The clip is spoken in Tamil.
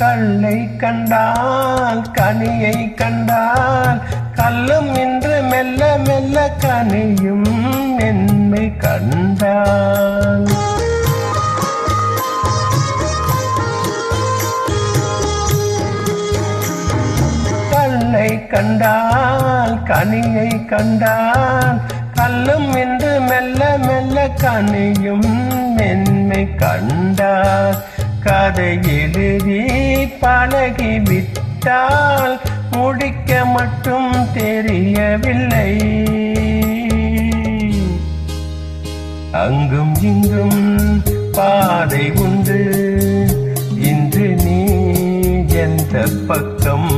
கல்லை கண்டால் கனியை கண்டால் கல்லும் இன்று மெல்ல மெல்ல கனியும் மென்மை கண்டால் கல்லை கண்டால் கனியை கண்டால் கல்லும் இன்று மெல்ல மெல்ல கனியும் மென்மை கண்டால் கதை எழுதி பழகிவிட்டால் முடிக்க மட்டும் தெரியவில்லை. அங்கும் இங்கும் பாதை உண்டு, இன்று நீ எந்த பக்கம்